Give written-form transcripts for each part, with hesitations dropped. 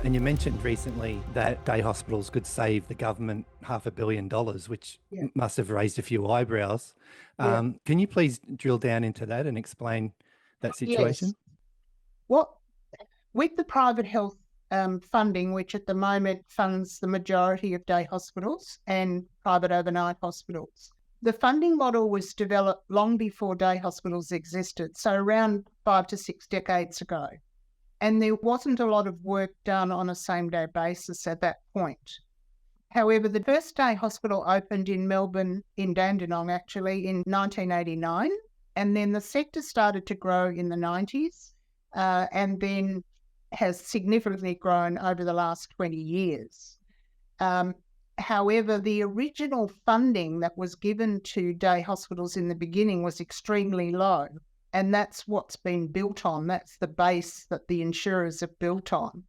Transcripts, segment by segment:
And you mentioned recently that day hospitals could save the government $500 million, which Yeah. must have raised a few eyebrows. Yeah. Can you please drill down into that and explain that Yes. situation? What with the private health funding, which at the moment funds the majority of day hospitals and private overnight hospitals, the funding model was developed long before day hospitals existed, so around 5 to 6 decades ago. And there wasn't a lot of work done on a same-day basis at that point. However, the first day hospital opened in Melbourne, in Dandenong actually, in 1989. And then the sector started to grow in the 90s and then has significantly grown over the last 20 years. However, the original funding that was given to day hospitals in the beginning was extremely low. And that's what's been built on. That's the base that the insurers have built on.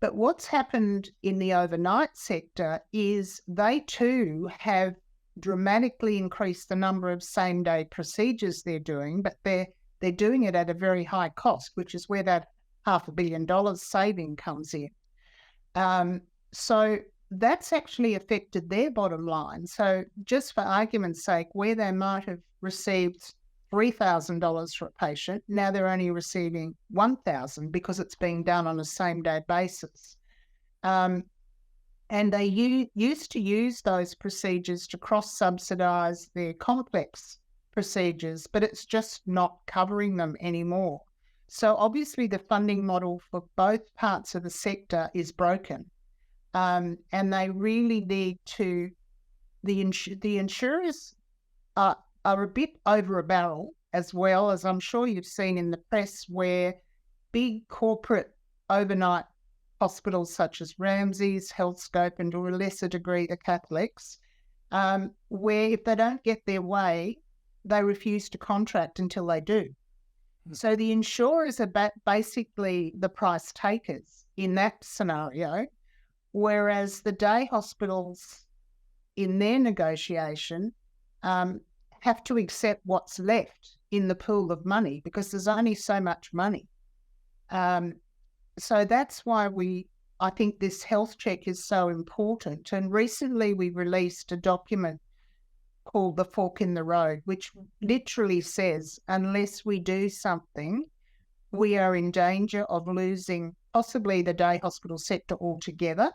But what's happened in the overnight sector is they too have dramatically increased the number of same-day procedures they're doing, but they're doing it at a very high cost, which is where that $500 million saving comes in. So that's actually affected their bottom line. So just for argument's sake, where they might have received $3,000 for a patient, now they're only receiving $1,000 because it's being done on a same-day basis. And they used to use those procedures to cross-subsidise their complex procedures, but it's just not covering them anymore. So obviously the funding model for both parts of the sector is broken. And they really need to, the insurers are a bit over a barrel, as well, as I'm sure you've seen in the press, where big corporate overnight hospitals such as Ramsay's, Healthscope, and to a lesser degree the Catholics, where if they don't get their way, they refuse to contract until they do. So the insurers are basically the price takers in that scenario, whereas the day hospitals in their negotiation have to accept what's left in the pool of money because there's only so much money. So that's why I think this health check is so important. And recently we released a document called The Fork in the Road, which literally says, unless we do something, we are in danger of losing possibly the day hospital sector altogether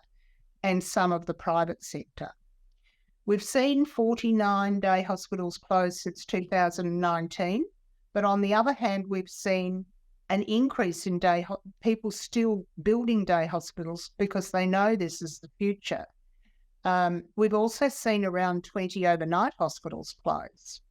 and some of the private sector. We've seen 49 day hospitals close since 2019, but on the other hand, we've seen an increase in people still building day hospitals because they know this is the future. We've also seen around 20 overnight hospitals close.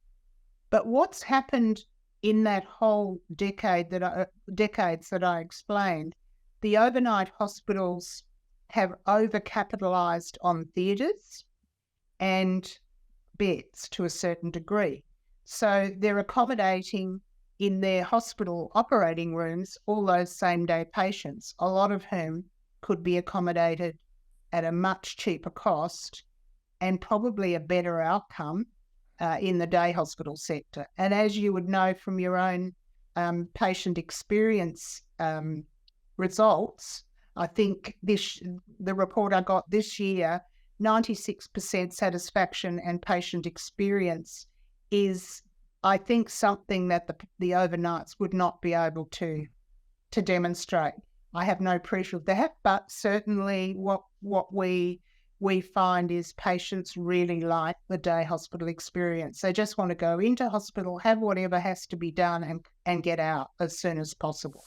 But what's happened in that whole decades that I explained, the overnight hospitals have overcapitalised on theatres and beds to a certain degree. So they're accommodating in their hospital operating rooms all those same-day patients, a lot of whom could be accommodated at a much cheaper cost and probably a better outcome in the day hospital sector. And as you would know from your own patient experience results, I think the report I got this year, 96% satisfaction and patient experience is, I think, something that the overnights would not be able to demonstrate. I have no proof of that, but certainly what we find is patients really like the day hospital experience. They just want to go into hospital, have whatever has to be done and get out as soon as possible.